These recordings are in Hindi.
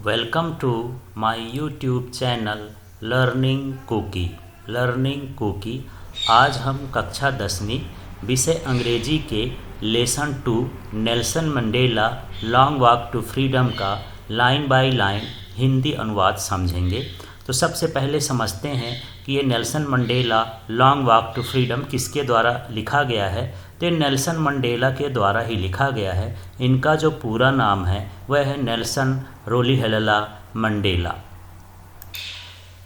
Welcome to my YouTube channel learning cookie. आज हम कक्षा 10वीं विषय अंग्रेजी के lesson 2 Nelson Mandela long walk to freedom का लाइन बाय लाइन हिंदी अनुवाद समझेंगे। तो सबसे पहले समझते हैं कि ये Nelson Mandela long walk to freedom किसके द्वारा लिखा गया है। तो नेल्सन मंडेला के द्वारा ही लिखा गया है। इनका जो पूरा नाम है वह है नेल्सन रोलिहला मंडेला।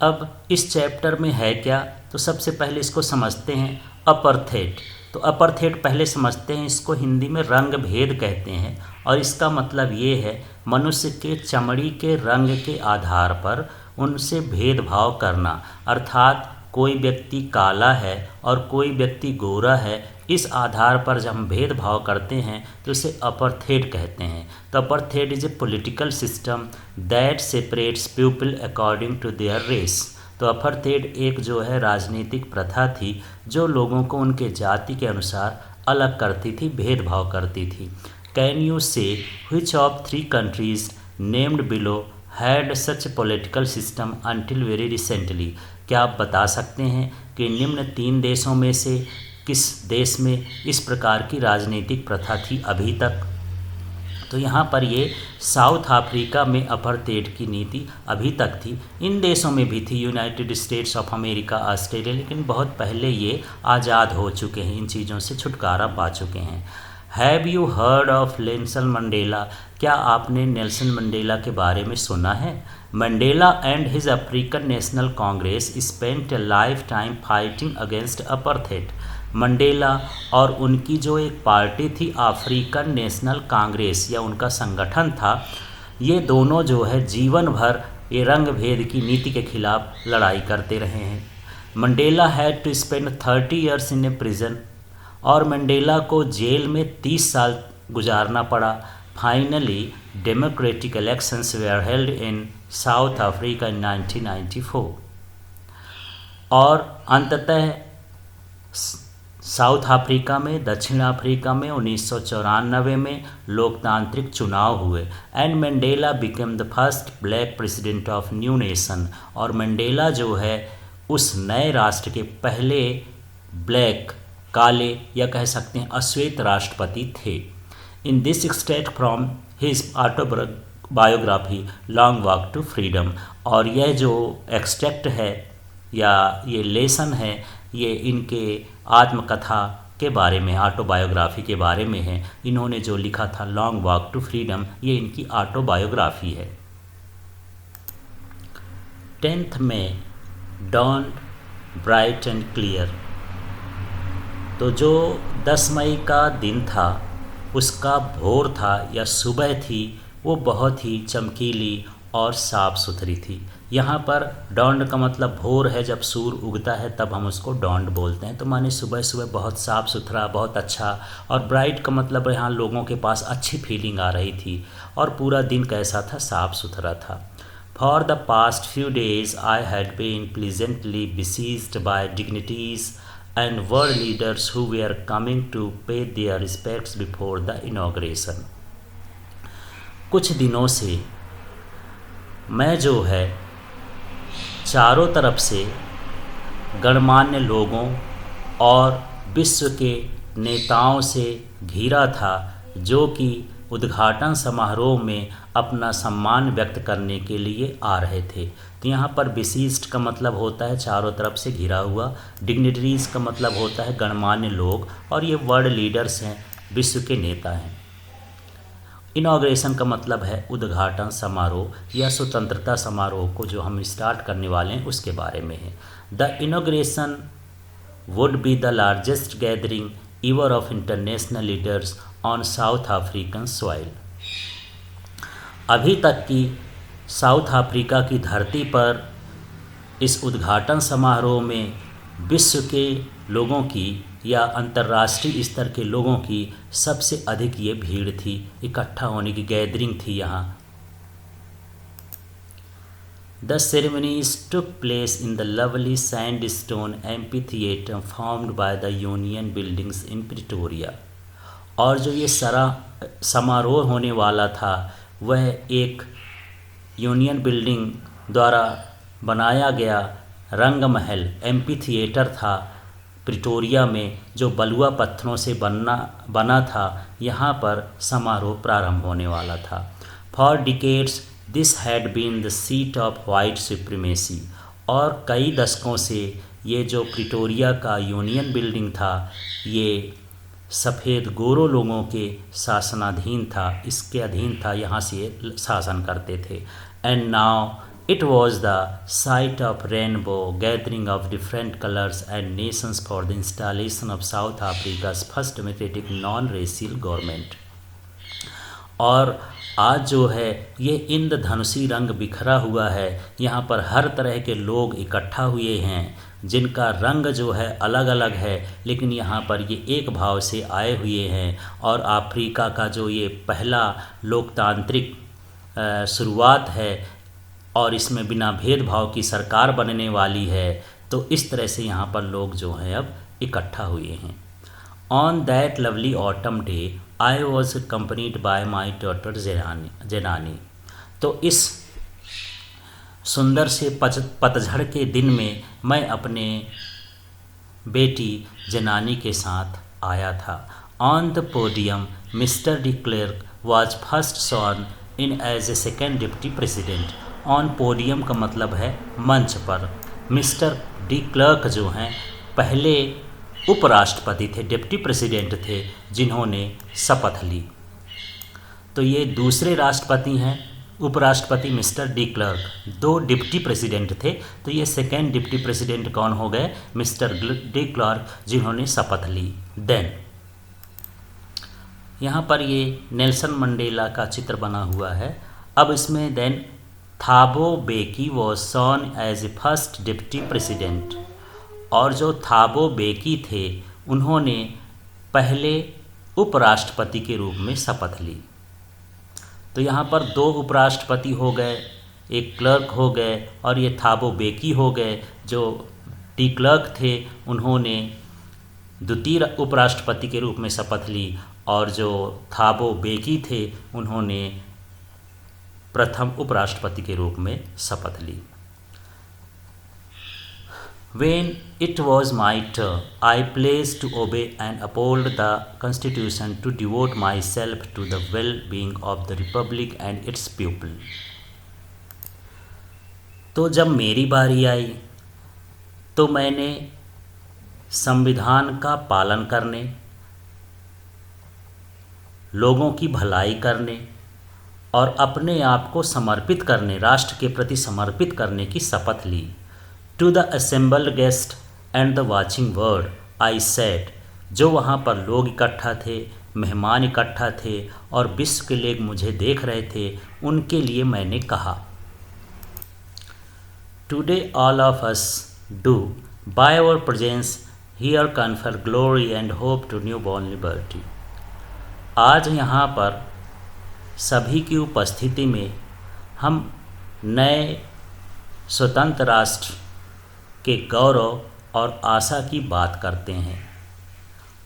अब इस चैप्टर में है क्या, तो सबसे पहले इसको समझते हैं अपर्थेट। तो अपर्थेट पहले समझते हैं, इसको हिंदी में रंग भेद कहते हैं और इसका मतलब ये है मनुष्य के चमड़ी के रंग के आधार पर उनसे भेदभाव करना, अर्थात कोई व्यक्ति काला है और कोई व्यक्ति गोरा है, इस आधार पर जब हम भेदभाव करते हैं तो इसे अपर्थेट कहते हैं। तो apartheid is a political system that separates people according to their race. तो अपर्थेट एक जो है राजनीतिक प्रथा थी जो लोगों को उनके जाति के अनुसार अलग करती थी, भेदभाव करती थी। कैन यू से which of 3 countries named below had such political system until very recently. क्या आप बता सकते हैं कि निम्न 3 देशों में से किस देश में इस प्रकार की राजनीतिक प्रथा थी अभी तक। तो यहाँ पर ये साउथ अफ्रीका में अपर्थेट की नीति अभी तक थी। इन देशों में भी थी, United states of America, Australia, लेकिन बहुत पहले ये आज़ाद हो चुके हैं, इन चीज़ों से छुटकारा पा चुके हैं। Have you heard of Nelson Mandela. क्या आपने नेल्सन मंडेला के बारे में सुना है। Mandela and his African National Congress spent a life time fighting against apartheid. Mandela और उनकी जो एक पार्टी थी अफ्रीकन नेशनल कांग्रेस या उनका संगठन था, ये दोनों जो है जीवन भर ये रंग भेद की नीति के खिलाफ लड़ाई करते रहे हैं। Mandela had to spend 30 years in a prison और मंडेला को जेल में 30 साल गुजारना पड़ा। Finally democratic elections were held in South Africa in 1994 और अंततः साउथ अफ्रीका में, दक्षिण अफ्रीका में 1994 में लोकतांत्रिक चुनाव हुए and Mandela became the first black president of new nation. और मंडेला जो है उस नए राष्ट्र के पहले ब्लैक, काले या कह सकते हैं अश्वेत राष्ट्रपति थे। In this extract from his autobiography long walk to freedom. और यह जो एक्सट्रैक्ट है या ये लेसन है, ये इनके आत्मकथा के बारे में, ऑटोबायोग्राफी के बारे में है। इन्होंने जो लिखा था लॉन्ग वॉक टू फ्रीडम, ये इनकी ऑटोबायोग्राफी है। 10th में डॉन ब्राइट एंड क्लियर। तो जो 10 मई का दिन था उसका भोर था या सुबह थी, वो बहुत ही चमकीली और साफ़ सुथरी थी। यहाँ पर डॉन्ड का मतलब भोर है, जब सूर्य उगता है तब हम उसको डॉन्ड बोलते हैं। तो माने सुबह सुबह बहुत साफ़ सुथरा, बहुत अच्छा। और ब्राइट का मतलब यहाँ लोगों के पास अच्छी फीलिंग आ रही थी। और पूरा दिन कैसा था, साफ़ सुथरा था। For the past few days I had been pleasantly besieged by dignitaries and world leaders who were coming to pay their respects before the inauguration। कुछ दिनों से मैं जो है चारों तरफ से गणमान्य लोगों और विश्व के नेताओं से घिरा था, जो कि उद्घाटन समारोह में अपना सम्मान व्यक्त करने के लिए आ रहे थे। तो यहाँ पर बिसीस्ड का मतलब होता है चारों तरफ से घिरा हुआ, डिग्निटरीज का मतलब होता है गणमान्य लोग, और ये वर्ल्ड लीडर्स हैं, विश्व के नेता हैं। इनॉग्रेशन का मतलब है उद्घाटन समारोह या स्वतंत्रता समारोह को जो हम स्टार्ट करने वाले हैं उसके बारे में है। The inauguration would be the largest gathering ever of international leaders on south African soil. अभी तक की साउथ अफ्रीका की धरती पर इस उद्घाटन समारोह में विश्व के लोगों की या अंतर्राष्ट्रीय स्तर के लोगों की सबसे अधिक ये भीड़ थी, इकट्ठा होने की गैदरिंग थी यहाँ। The ceremonies took place in the lovely sandstone amphitheatre formed by the Union Buildings in Pretoria। और जो ये समारोह होने वाला था वह एक यूनियन बिल्डिंग द्वारा बनाया गया रंग महल एम्पी थिएटर था प्रिटोरिया में, जो बलुआ पत्थरों से बना था, यहाँ पर समारोह प्रारंभ होने वाला था। For decades this had been the seat of white supremacy, और कई दशकों से ये जो प्रिटोरिया का यूनियन बिल्डिंग था, ये सफ़ेद गोरों लोगों के शासनाधीन था, इसके अधीन था, यहाँ से शासन करते थे। And now it was the site of rainbow gathering of different colours and nations for the installation of South Africa's first democratic non racial government. और आज जो है ये इंद्रधनुषी रंग बिखरा हुआ है, यहाँ पर हर तरह के लोग इकट्ठा हुए हैं जिनका रंग जो है अलग अलग है, लेकिन यहाँ पर ये एक भाव से आए हुए हैं। और अफ्रीका का जो ये पहला लोकतांत्रिक शुरुआत है और इसमें बिना भेदभाव की सरकार बनने वाली है, तो इस तरह से यहाँ पर लोग जो हैं अब इकट्ठा हुए हैं। On that lovely autumn day I was accompanied by my daughter Zenani. तो इस सुंदर से पतझड़ के दिन में मैं अपने बेटी जेनानी के साथ आया था। On the podium mister de Klerk was first sworn in as a second deputy president. On podium का मतलब है मंच पर। मिस्टर डी क्लर्क जो हैं पहले उपराष्ट्रपति थे, डिप्टी प्रेसिडेंट थे, जिन्होंने शपथ ली। तो ये दूसरे राष्ट्रपति हैं, उपराष्ट्रपति mister de clerk, 2 deputy president थे, तो ये सेकेंड डिप्टी प्रेसिडेंट कौन हो गए? मिस्टर डी क्लर्क, जिन्होंने शपथ ली। देन यहाँ पर ये नेल्सन मंडेला का चित्र बना हुआ है। अब इसमें then Thabo Mbeki was sworn as a first deputy president, और जो थाबो बेकी थे उन्होंने पहले उपराष्ट्रपति के रूप में शपथ ली। तो यहाँ पर 2 उपराष्ट्रपति हो गए, एक क्लर्क हो गए, और ये थाबो बेकी हो गए। जो डी क्लर्क थे उन्होंने द्वितीय उपराष्ट्रपति के रूप में शपथ ली, और जो थाबो बेकी थे उन्होंने प्रथम उपराष्ट्रपति के रूप में शपथ ली। When it was my turn, I pledged to obey and uphold the Constitution, to devote myself to the well-being of the Republic and its people. तो जब मेरी बारी आई तो मैंने संविधान का पालन करने, लोगों की भलाई करने और अपने आप को समर्पित करने, राष्ट्र के प्रति समर्पित करने की शपथ ली। To the assembled guest and the watching world I said, जो वहाँ पर लोग इकट्ठा थे, मेहमान इकट्ठा थे और विश्व के लोग मुझे देख रहे थे, उनके लिए मैंने कहा, today all of us do by our presence here confer glory and hope to new born liberty. आज यहाँ पर सभी की उपस्थिति में हम नए स्वतंत्र राष्ट्र के गौरव और आशा की बात करते हैं।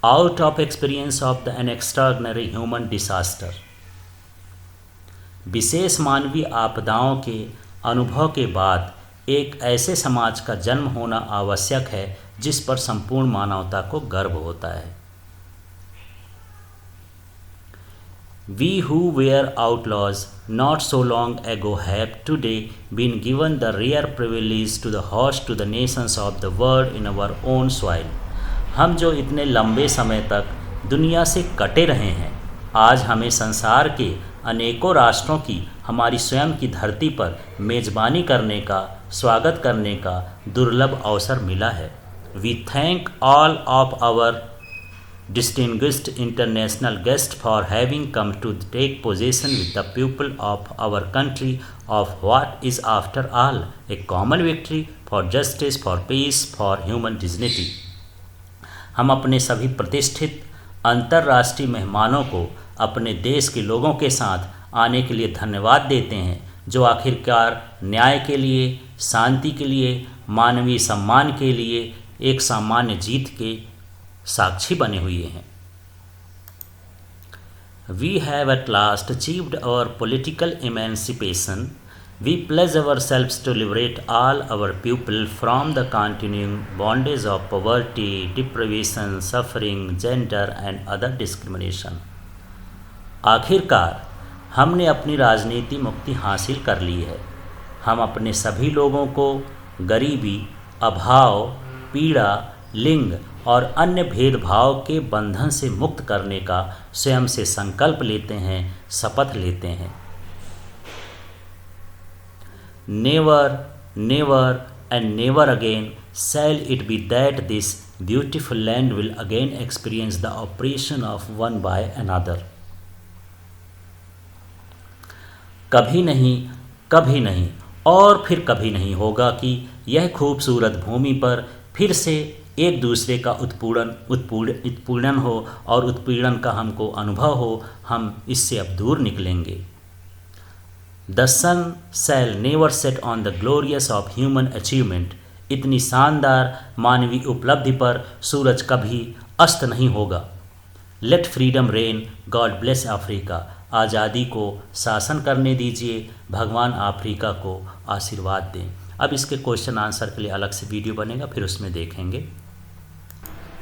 Out of experience of the an extraordinary human disaster, विशेष मानवीय आपदाओं के अनुभव के बाद एक ऐसे समाज का जन्म होना आवश्यक है जिस पर संपूर्ण मानवता को गर्व होता है। We who were outlaws not so long ago have today been given the rare privilege to the host to the nations of the world in our own soil. हम जो इतने लंबे समय तक दुनिया से कटे रहे हैं, आज हमें संसार के अनेकों राष्ट्रों की हमारी स्वयं की धरती पर मेज़बानी करने का, स्वागत करने का दुर्लभ अवसर मिला है। We thank all of our distinguished international guests for having come to take possession with the people of our country of what is after all a common victory for justice, for peace, for human dignity. हम अपने सभी प्रतिष्ठित अंतर्राष्ट्रीय मेहमानों को अपने देश के लोगों के साथ आने के लिए धन्यवाद देते हैं, जो आखिरकार न्याय के लिए, शांति के लिए, मानवीय सम्मान के लिए एक सामान्य जीत के साक्षी बने हुए हैं। We have at last achieved our political emancipation We pledge ourselves to liberate all our people from the continuing bondage of poverty, deprivation, suffering, gender and other discrimination. आखिरकार हमने अपनी राजनीति मुक्ति हासिल कर ली है। हम अपने सभी लोगों को गरीबी, अभाव, पीड़ा, लिंग और अन्य भेदभाव के बंधन से मुक्त करने का स्वयं से संकल्प लेते हैं, शपथ लेते हैं। Never, never and never again shall it be that this beautiful land will again experience the oppression of one by another. कभी नहीं और फिर कभी नहीं होगा कि यह खूबसूरत भूमि पर फिर से एक दूसरे का उत्पीड़न हो और उत्पीड़न का हमको अनुभव हो। हम इससे अब दूर निकलेंगे। The sun shall never set on the glorious of human achievement. इतनी शानदार मानवीय उपलब्धि पर सूरज कभी अस्त नहीं होगा। Let freedom reign. God bless Africa. आज़ादी को शासन करने दीजिए, भगवान अफ्रीका को आशीर्वाद दें। अब इसके क्वेश्चन आंसर के लिए अलग से वीडियो बनेगा, फिर उसमें देखेंगे।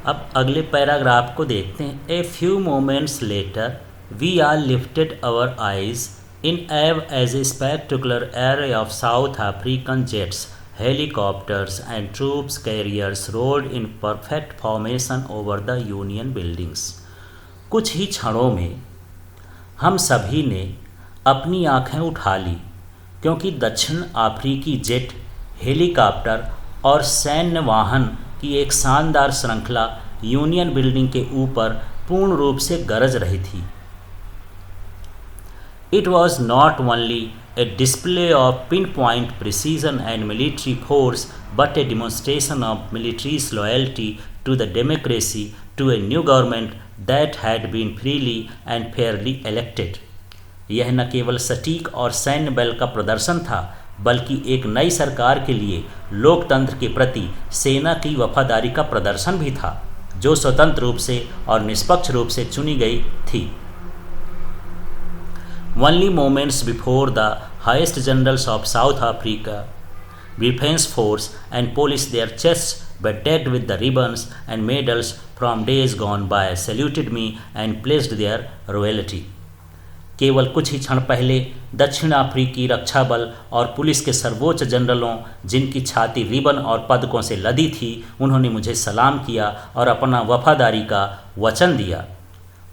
अब अगले पैराग्राफ को देखते हैं। A few moments later we are lifted our eyes in awe as a spectacular array of South African jets, helicopters and troops carriers rolled in perfect formation over the Union buildings. कुछ ही क्षणों में हम सभी ने अपनी आंखें उठा ली, क्योंकि दक्षिण अफ्रीकी जेट, हेलीकॉप्टर और सैन्य वाहन की एक शानदार श्रृंखला यूनियन बिल्डिंग के ऊपर पूर्ण रूप से गरज रही थी। It was not only a display of pinpoint precision and military force, but a demonstration of military's loyalty to the democracy, to a new government that had been freely and fairly elected. यह न केवल सटीक और सैन्य बल का प्रदर्शन था, बल्कि एक नई सरकार के लिए लोकतंत्र के प्रति सेना की वफादारी का प्रदर्शन भी था, जो स्वतंत्र रूप से और निष्पक्ष रूप से चुनी गई थी। Only moments before the highest generals of South Africa, defense force and police, their chests bedecked with the ribbons and medals from days gone by, saluted me and pledged their royalty. केवल कुछ ही क्षण पहले दक्षिण अफ्रीकी रक्षा बल और पुलिस के सर्वोच्च जनरलों, जिनकी छाती रिबन और पदकों से लदी थी, उन्होंने मुझे सलाम किया और अपना वफादारी का वचन दिया।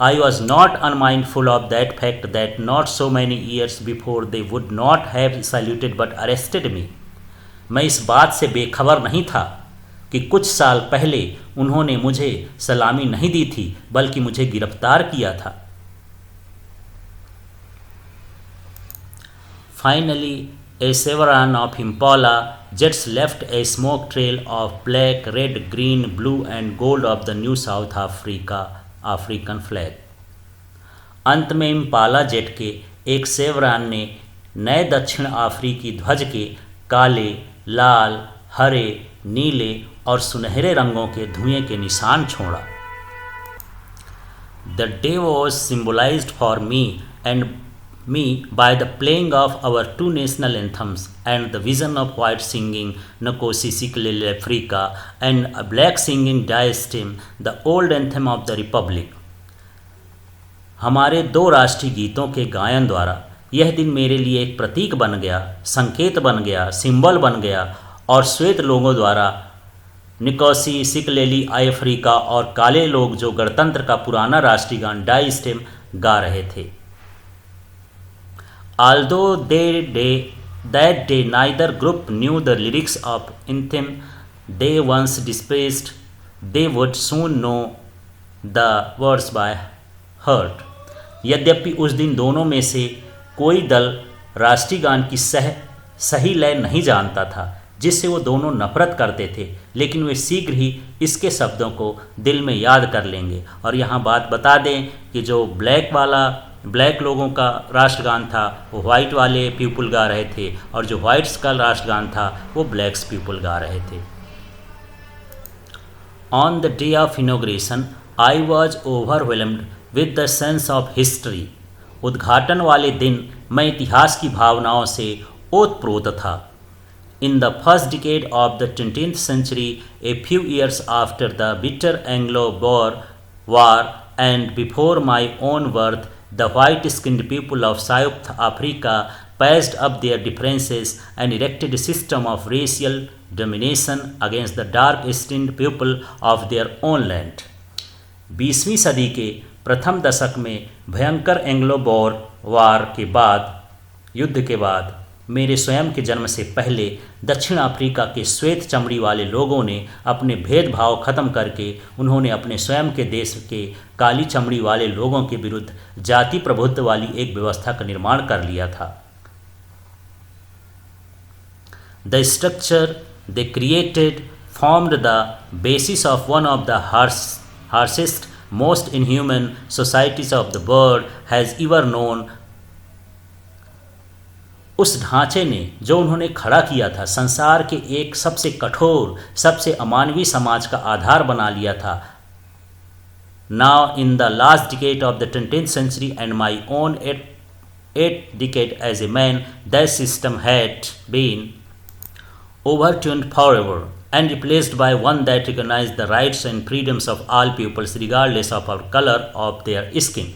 I was not unmindful of that fact that not so many years before they would not have saluted but arrested me. मैं इस बात से बेखबर नहीं था कि कुछ साल पहले उन्होंने मुझे सलामी नहीं दी थी, बल्कि मुझे गिरफ्तार किया था। Finally, a Chevron of Impala jets left a smoke trail of black, red, green, blue and gold of the new South African flag. अंत में इम्पाला जेट के एक सेवरान ने नए दक्षिण अफ्रीकी ध्वज के काले, लाल, हरे, नीले और सुनहरे रंगों के धुएं के निशान छोड़ा। The day was symbolized for me by the playing of our two national anthems and the vision of white singing Nkosi Sikelel Africa and a black singing Die Stem, the old anthem of the Republic. हमारे दो राष्ट्रीय गीतों के गायन द्वारा यह दिन मेरे लिए एक प्रतीक बन गया, संकेत बन गया, सिंबल बन गया और श्वेत लोगों द्वारा निकोसी सिकलेली अफ्रीका और काले लोग जो गणतंत्र का पुराना राष्ट्रीय गान डाई स्टेम गा रहे थे। Although that day neither group knew the lyrics of anthem they once despised, they would soon know the words by heart. यद्यपि उस दिन दोनों में से कोई दल राष्ट्रीय गान की सही लय नहीं जानता था, जिससे वो दोनों नफरत करते थे, लेकिन वे शीघ्र ही इसके शब्दों को दिल में याद कर लेंगे। और यहाँ बात बता दें कि जो ब्लैक लोगों का राष्ट्रगान था वो वाइट वाले पीपल गा रहे थे, और जो वाइट्स का राष्ट्रगान था वो ब्लैक्स पीपल गा रहे थे। On the day of inauguration I was overwhelmed with the sense of history. उद्घाटन वाले दिन मैं इतिहास की भावनाओं से ओतप्रोत था. In the first decade of the 20th century, a few years after the bitter Anglo-Boer War and before my own birth, the white-skinned people of South Africa patched up their differences and erected a system of racial domination against the dark-skinned people of their own land. 20वीं सदी के प्रथम दशक में भयंकर एंग्लो-बोर वार के बाद युद्ध के बाद मेरे स्वयं के जन्म से पहले दक्षिण अफ्रीका के श्वेत चमड़ी वाले लोगों ने अपने भेदभाव खत्म करके उन्होंने अपने स्वयं के देश के काली चमड़ी वाले लोगों के विरुद्ध जाति प्रभुत्व वाली एक व्यवस्था का निर्माण कर लिया था. The structure they created formed the basis of one of the harshest, most inhuman societies of the world has ever known. उस ढांचे ने जो उन्होंने खड़ा किया था संसार के एक सबसे कठोर, सबसे अमानवीय समाज का आधार बना लिया था. Now in the last decade of the 20th century and my own eighth decade as a man, that system had been overturned forever and replaced by one that recognized the rights and freedoms of all peoples regardless of our color of their skin.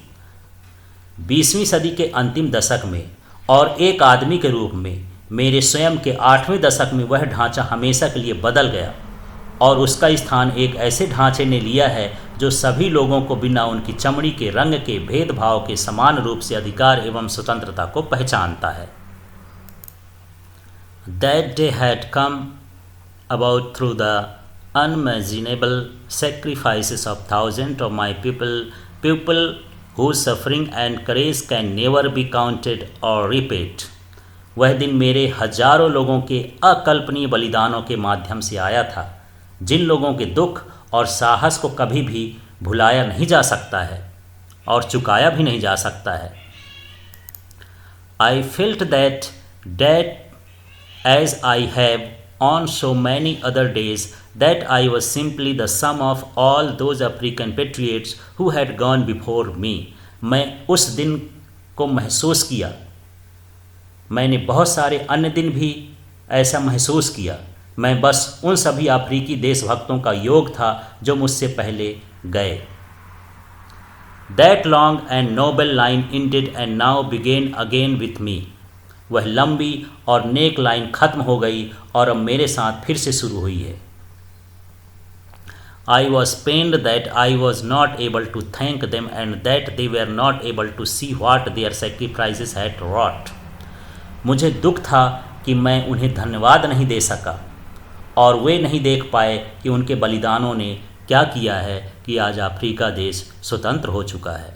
20वीं सदी के अंतिम दशक में और एक आदमी के रूप में मेरे स्वयं के 8वें दशक में वह ढांचा हमेशा के लिए बदल गया और उसका स्थान एक ऐसे ढांचे ने लिया है जो सभी लोगों को बिना उनकी चमड़ी के रंग के भेदभाव के समान रूप से अधिकार एवं स्वतंत्रता को पहचानता है. That day had come about through the unimaginable sacrifices of thousands of my people whose suffering and courage can never be counted or repaid. वह दिन मेरे हजारों लोगों के अकल्पनीय बलिदानों के माध्यम से आया था जिन लोगों के दुख और साहस को कभी भी भुलाया नहीं जा सकता है और चुकाया भी नहीं जा सकता है. I felt that as I have on so many other days, that I was simply the sum of all those African patriots who had gone before me. मैं उस दिन को महसूस किया. मैंने बहुत सारे अन्य दिन भी ऐसा महसूस किया. मैं बस उन सभी अफ्रीकी देशभक्तों का योग था जो मुझसे पहले गए. That long and noble line ended and now began again with me. वह लंबी और नेक लाइन खत्म हो गई और अब मेरे साथ फिर से शुरू हुई है. I was pained that I was not able to thank them and that they were not able to see what their sacrifices had wrought. मुझे दुख था कि मैं उन्हें धन्यवाद नहीं दे सका और वे नहीं देख पाए कि उनके बलिदानों ने क्या किया है कि आज अफ्रीका देश स्वतंत्र हो चुका है.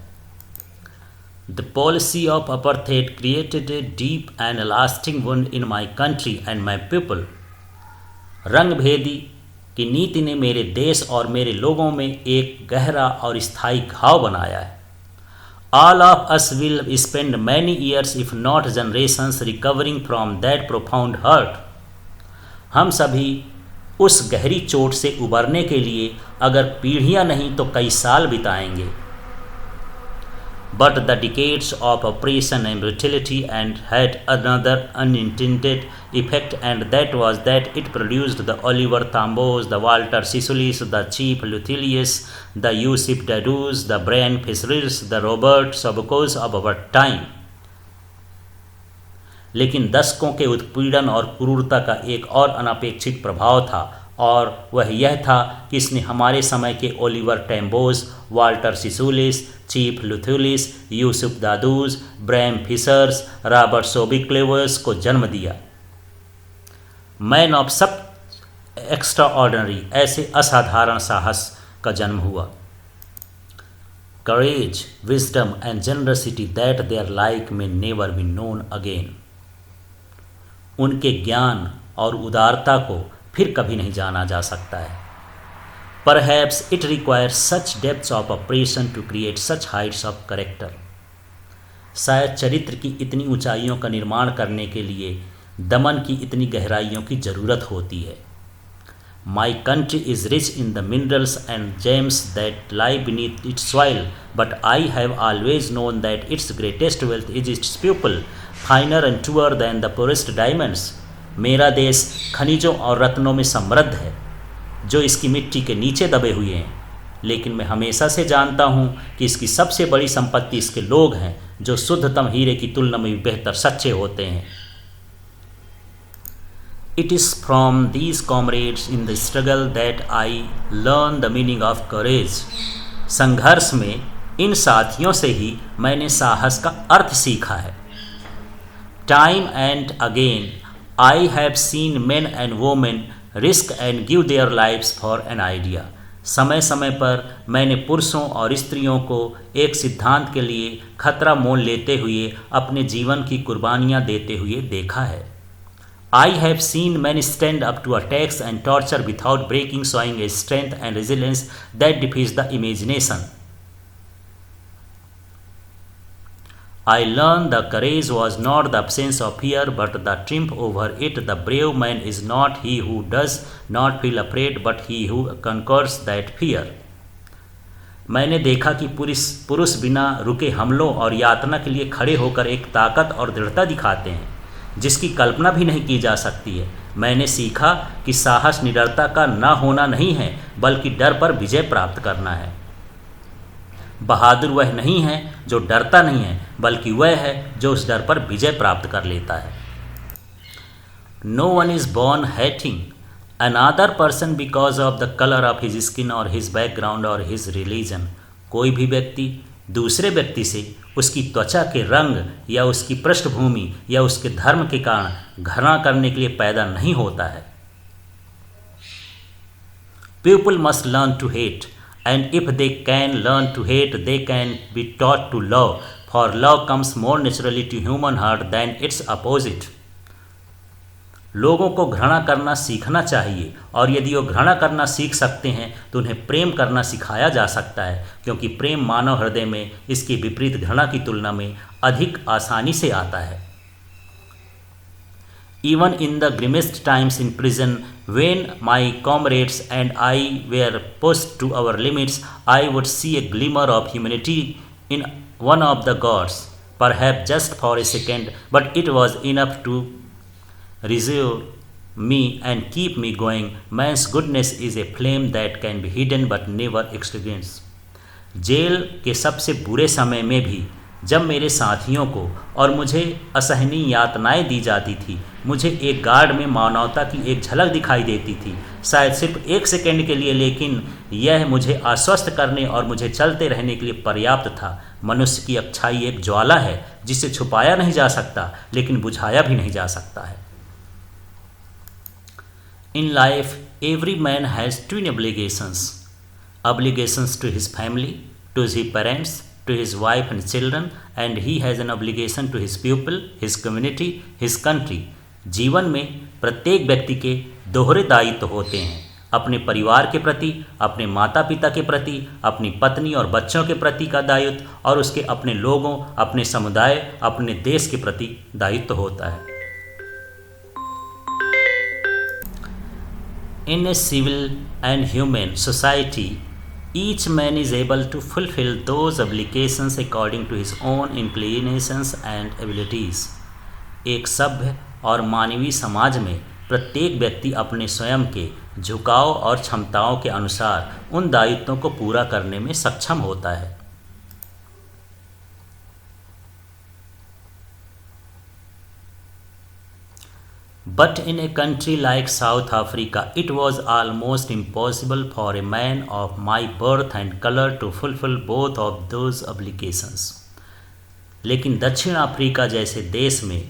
The policy of apartheid created a deep and lasting wound in my country and my people. रंगभेदी की नीति ने मेरे देश और मेरे लोगों में एक गहरा और स्थायी घाव बनाया है. All of us will spend many years, if not generations, recovering from that profound hurt. हम सभी उस गहरी चोट से उबरने के लिए अगर पीढ़ियां नहीं तो कई साल बिताएंगे. But the decades of oppression and brutality and had another unintended effect, and that was that it produced the Oliver Tambos, the Walter Sissolis, the Chief Luthelius, the Yusuf Dadus, the Brian Fisheries, the Robert Sobukos of our time. लेकिन दशकों के उत्पीड़न और क्रूरता का एक और अनपेक्षित प्रभाव था और वह यह था कि इसने हमारे समय के Oliver Tambos, Walter Sisulus, chief Luthulis, Yusuf Dadoos, Bram Fishers, Robert Sobukwes को जन्म दिया. Men of such extraordinary, ऐसे असाधारण साहस का जन्म हुआ. Courage, wisdom and generosity that their like may never be known again. उनके ज्ञान और उदारता को फिर कभी नहीं जाना जा सकता है. Perhaps it requires such depths of oppression to create such heights of character. शायद चरित्र की इतनी ऊंचाइयों का निर्माण करने के लिए दमन की इतनी गहराइयों की ज़रूरत होती है. My country is rich in the minerals and gems that lie beneath its soil, but I have always known that its greatest wealth is its people. फाइनर and truer than the purest diamonds. मेरा देश खनिजों और रत्नों में समृद्ध है जो इसकी मिट्टी के नीचे दबे हुए हैं, लेकिन मैं हमेशा से जानता हूँ कि इसकी सबसे बड़ी संपत्ति इसके लोग हैं जो शुद्धतम हीरे की तुलना में भी बेहतर सच्चे होते हैं. It is from these comrades in the struggle that I learn the meaning of courage. संघर्ष में इन साथियों से ही मैंने साहस का अर्थ सीखा है. Time and again I have seen men and women risk and give their lives for an idea. समय समय पर मैंने पुरुषों और स्त्रियों को एक सिद्धांत के लिए खतरा मोल लेते हुए अपने जीवन की कुर्बानियाँ देते हुए देखा है. I have seen men stand up to attacks and torture without breaking, showing a strength and resilience that defies the imagination. I learned the courage was not the absence of fear, but the triumph over it. The brave man is not he who does not feel afraid, but he who conquers that fear. मैंने देखा कि पुरुष बिना रुके हमलों और यातना के लिए खड़े होकर एक ताकत और दृढ़ता दिखाते हैं जिसकी कल्पना भी नहीं की जा सकती है. मैंने सीखा कि साहस निडरता का न होना नहीं है, बल्कि डर पर विजय प्राप्त करना है. बहादुर वह नहीं है जो डरता नहीं है, बल्कि वह है जो उस डर पर विजय प्राप्त कर लेता है. No one is born hating another person because of the color of his skin or his background or his religion. कोई भी व्यक्ति दूसरे व्यक्ति से उसकी त्वचा के रंग या उसकी पृष्ठभूमि या उसके धर्म के कारण घृणा करने के लिए पैदा नहीं होता है. People must learn to hate, and if they can learn to hate, they can be taught to love, for love comes more naturally to human heart than its opposite. लोगों को घृणा करना सीखना चाहिए, और यदि वो घृणा करना सीख सकते हैं तो उन्हें प्रेम करना सिखाया जा सकता है, क्योंकि प्रेम मानव हृदय में इसके विपरीत घृणा की तुलना में अधिक आसानी से आता है. Even in the grimmest times in prison, when my comrades and I were pushed to our limits, I would see a glimmer of humanity in one of the gods, perhaps just for a second, but it was enough to reserve me and keep me going. Man's goodness is a flame that can be hidden but never extinguished. Jail के सबसे बुरे समय में भी जब मेरे साथियों को और मुझे असहनीय यातनाएं दी जाती थी, मुझे एक गार्ड में मानवता की एक झलक दिखाई देती थी, शायद सिर्फ एक सेकंड के लिए, लेकिन यह मुझे आश्वस्त करने और मुझे चलते रहने के लिए पर्याप्त था. मनुष्य की अच्छाई एक ज्वाला है जिसे छुपाया नहीं जा सकता, लेकिन बुझाया भी नहीं जा सकता है. In life, every man has twin obligations. Obligations to his family, to his parents, to his wife and children, and he has an obligation to his people, his community, his country. जीवन में प्रत्येक व्यक्ति के दोहरे दायित्व होते हैं, अपने परिवार के प्रति, अपने माता पिता के प्रति, अपनी पत्नी और बच्चों के प्रति का दायित्व, और उसके अपने लोगों, अपने समुदाय, अपने देश के प्रति दायित्व होता है. In a civil and human society, each man is able to fulfill those obligations according to his own inclinations and abilities. एक सभ्य और मानवीय समाज में प्रत्येक व्यक्ति अपने स्वयं के झुकाव और क्षमताओं के अनुसार उन दायित्वों को पूरा करने में सक्षम होता है. But in a country like South Africa, it was almost impossible for a man of my birth and color to fulfill both of those obligations. लेकिन दक्षिण अफ्रीका जैसे देश में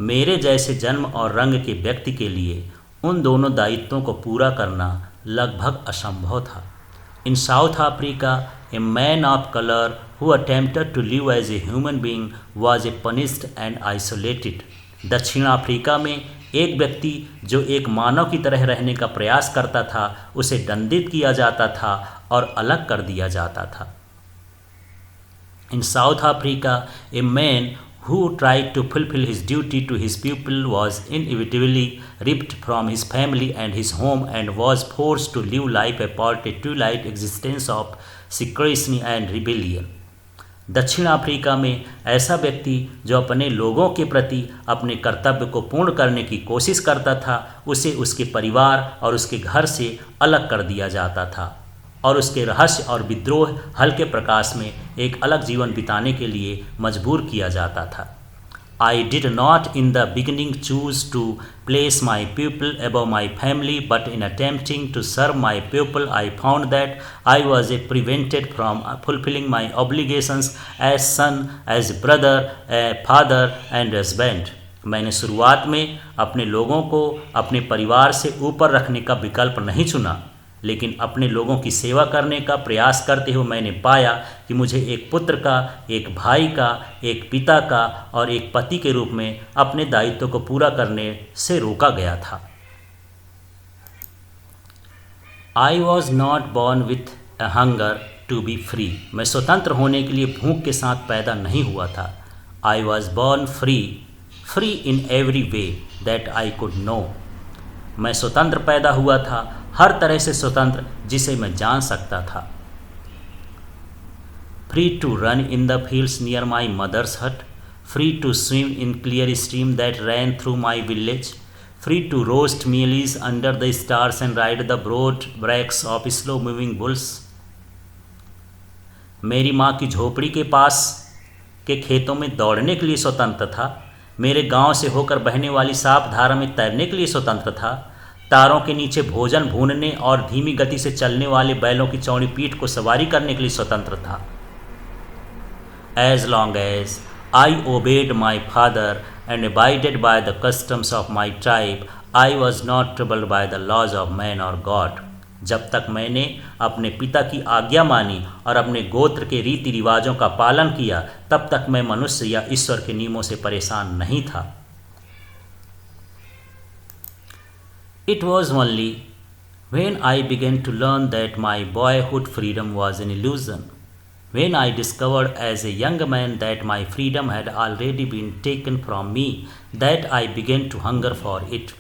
मेरे जैसे जन्म और रंग के व्यक्ति के लिए उन दोनों दायित्वों को पूरा करना लगभग असंभव था. In South Africa, a man of color who attempted to live as a human being was punished and isolated. दक्षिण अफ्रीका में एक व्यक्ति जो एक मानव की तरह रहने का प्रयास करता था, उसे दंडित किया जाता था और अलग कर दिया जाता था. In South Africa, a man who tried to fulfill his duty to his people was inevitably ripped from his family and his home and was forced to live life apart, a twilight existence of secrecy and rebellion. दक्षिण अफ्रीका में ऐसा व्यक्ति जो अपने लोगों के प्रति अपने कर्तव्य को पूर्ण करने की कोशिश करता था, उसे उसके परिवार और उसके घर से अलग कर दिया जाता था और उसके रहस्य और विद्रोह हल्के प्रकाश में एक अलग जीवन बिताने के लिए मजबूर किया जाता था। I did not in the beginning choose to place my people above my family, but in attempting to serve my people, I found that I was prevented from fulfilling my obligations as son, as brother, a father and husband. मैंने शुरुआत में अपने लोगों को अपने परिवार से ऊपर रखने का विकल्प नहीं चुना, लेकिन अपने लोगों की सेवा करने का प्रयास करते हुए मैंने पाया कि मुझे एक पुत्र का, एक भाई का, एक पिता का और एक पति के रूप में अपने दायित्व को पूरा करने से रोका गया था। I was not born with a hunger to be free. मैं स्वतंत्र होने के लिए भूख के साथ पैदा नहीं हुआ था। I was born free, free in every way that I could know. मैं स्वतंत्र पैदा हुआ था, हर तरह से स्वतंत्र जिसे मैं जान सकता था। Free to run in the fields near my mother's hut, free to swim in clear stream that ran through my village, free to roast mealies under the stars and ride the broad backs of slow moving bulls. मेरी माँ की झोपड़ी के पास के खेतों में दौड़ने के लिए स्वतंत्र था, मेरे गांव से होकर बहने वाली साफ धारा में तैरने के लिए स्वतंत्र था, तारों के नीचे भोजन भूनने और धीमी गति से चलने वाले बैलों की चौड़ी पीठ को सवारी करने के लिए स्वतंत्र था। As long as I obeyed my father and abided by the customs of my tribe, I was not troubled by the laws of man or God. जब तक मैंने अपने पिता की आज्ञा मानी और अपने गोत्र के रीति रिवाजों का पालन किया, तब तक मैं मनुष्य या ईश्वर के नियमों से परेशान नहीं था। It was only when I began to learn that my boyhood freedom was an illusion, when I discovered as a young man that my freedom had already been taken from me, that I began to hunger for it.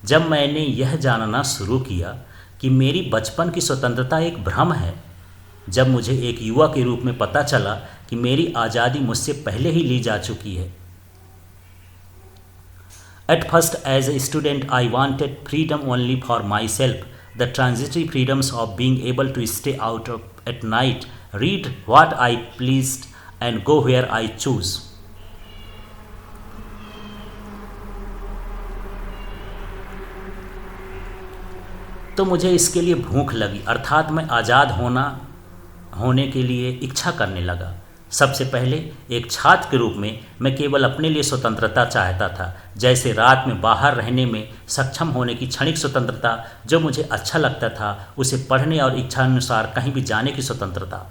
जब मैंने यह जानना शुरू किया कि मेरी बचपन की स्वतंत्रता एक भ्रम है, जब मुझे एक युवा के रूप में पता चला कि मेरी आज़ादी मुझसे पहले ही ली जा चुकी है। At first, as a student, I wanted freedom only for myself, the transitory freedoms of being able to stay out at night, read what I pleased, and go where I choose. तो मुझे इसके लिए भूख लगी, अर्थात मैं आज़ाद होने के लिए इच्छा करने लगा। सबसे पहले एक छात्र के रूप में मैं केवल अपने लिए स्वतंत्रता चाहता था, जैसे रात में बाहर रहने में सक्षम होने की क्षणिक स्वतंत्रता, जो मुझे अच्छा लगता था उसे पढ़ने और इच्छानुसार कहीं भी जाने की स्वतंत्रता।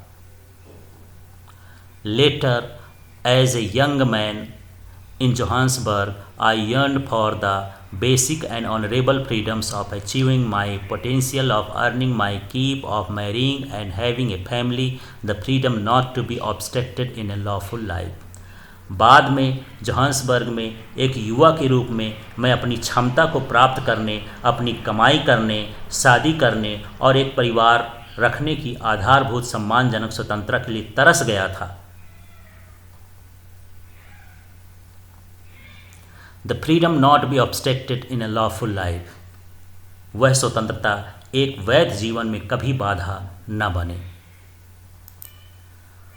Later as a young man in Johannesburg, I yearned for the basic and honorable freedoms of achieving my potential, of earning my keep, of marrying and having a family, the freedom not to be obstructed in a lawful life. बाद में जोहान्सबर्ग में एक युवा के रूप में मैं अपनी क्षमता को प्राप्त करने, अपनी कमाई करने, शादी करने और एक परिवार रखने की आधारभूत सम्मानजनक स्वतंत्रता के लिए तरस गया था। The freedom not be obstructed in a lawful life. वह स्वतंत्रता एक वैध जीवन में कभी बाधा न बने।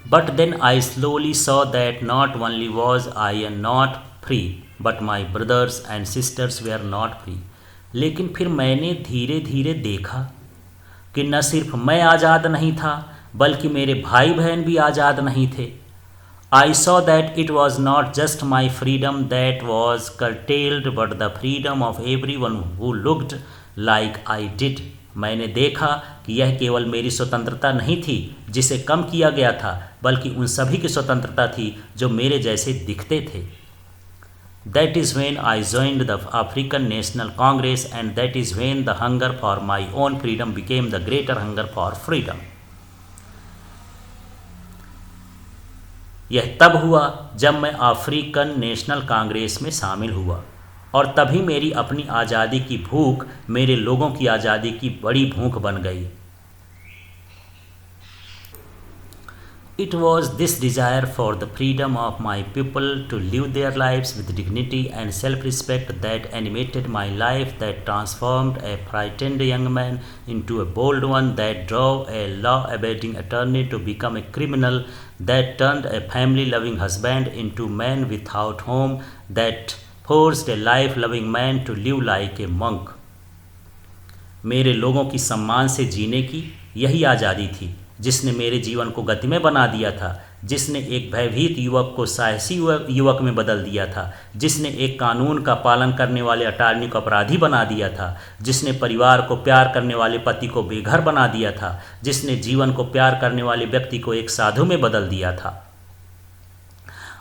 But then I slowly saw that not only was I not free, but my brothers and sisters were not free. लेकिन फिर मैंने धीरे धीरे देखा कि न सिर्फ मैं आज़ाद नहीं था, बल्कि मेरे भाई बहन भी आज़ाद नहीं थे। I saw that it was not just my freedom that was curtailed, but the freedom of everyone who looked like I did. मैंने देखा कि यह केवल मेरी स्वतंत्रता नहीं थी जिसे कम किया गया था, बल्कि उन सभी की स्वतंत्रता थी जो मेरे जैसे दिखते थे। That is when I joined the African National Congress, and that is when the hunger for my own freedom became the greater hunger for freedom. यह तब हुआ जब मैं अफ्रीकन नेशनल कांग्रेस में शामिल हुआ, और तभी मेरी अपनी आज़ादी की भूख मेरे लोगों की आज़ादी की बड़ी भूख बन गई। It was this desire for the freedom of my people to live their lives with dignity and self-respect that animated my life, that transformed a frightened young man into a bold one, that drove a law-abiding attorney to become a criminal, that turned a family-loving husband into a man without home, that forced a life-loving man to live like a monk. मेरे लोगों की सम्मान से जीने की यही आज़ादी थी जिसने मेरे जीवन को गतिमय बना दिया था, जिसने एक भयभीत युवक को साहसी युवक में बदल दिया था, जिसने एक कानून का पालन करने वाले अटॉर्नी को अपराधी बना दिया था, जिसने परिवार को प्यार करने वाले पति को बेघर बना दिया था, जिसने जीवन को प्यार करने वाले व्यक्ति को एक साधु में बदल दिया था।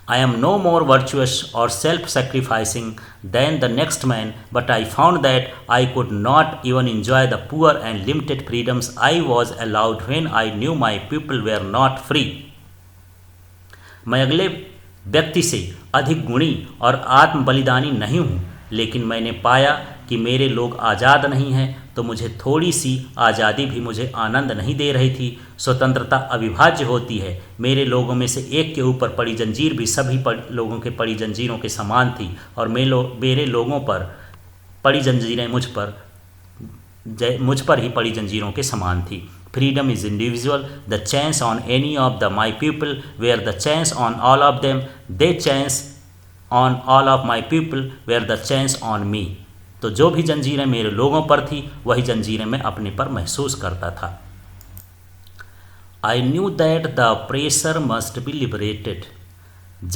I am no more virtuous or self-sacrificing than the next man, but I found that I could not even enjoy the poor and limited freedoms I was allowed when I knew my people were not free. मैं अगले व्यक्ति से अधिक गुणी और आत्म बलिदानी नहीं हूँ, लेकिन मैंने पाया कि मेरे लोग आज़ाद नहीं हैं, तो मुझे थोड़ी सी आज़ादी भी मुझे आनंद नहीं दे रही थी। स्वतंत्रता अविभाज्य होती है। मेरे लोगों में से एक के ऊपर पड़ी जंजीर भी सभी लोगों के पड़ी जंजीरों के समान थी, और मेरे लोगों पर पड़ी जंजीरें मुझ पर ही पड़ी जंजीरों के समान थी। Freedom is individual. The chance on any of my people were the chance on all of them. They chance on all of my people were the chance on me. तो जो भी जंजीरें मेरे लोगों पर थी वही जंजीरें मैं अपने पर महसूस करता था। I knew that the oppressor must be liberated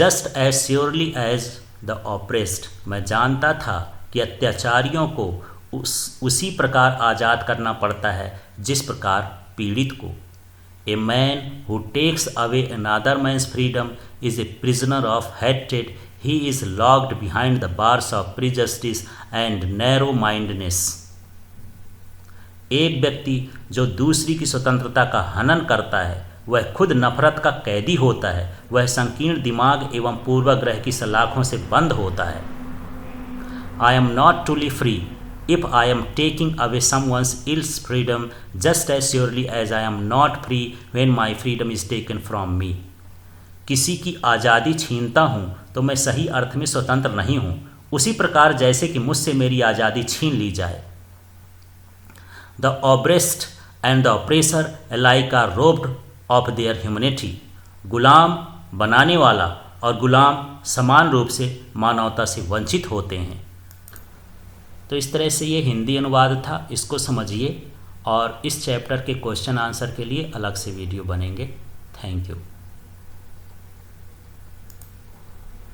just as surely as the oppressed. मैं जानता था कि अत्याचारियों को उसी प्रकार आज़ाद करना पड़ता है जिस प्रकार पीड़ित को। A man who takes away another man's freedom is a prisoner of hatred. He is locked behind the bars of prejudice and narrow-mindedness. एक व्यक्ति जो दूसरी की स्वतंत्रता का हनन करता है वह खुद नफरत का कैदी होता है। वह संकीर्ण दिमाग एवं पूर्वाग्रह की सलाखों से बंद होता है। I am not truly free if I am taking away someone else's freedom just as surely as I am not free when my freedom is taken from me. किसी की आज़ादी छीनता हूँ तो मैं सही अर्थ में स्वतंत्र नहीं हूँ, उसी प्रकार जैसे कि मुझसे मेरी आज़ादी छीन ली जाए। The oppressed and the oppressor alike are robbed of their humanity. गुलाम बनाने वाला और गुलाम समान रूप से मानवता से वंचित होते हैं। तो इस तरह से ये हिंदी अनुवाद था, इसको समझिए और इस चैप्टर के क्वेश्चन आंसर के लिए अलग से वीडियो बनेंगे। Thank you.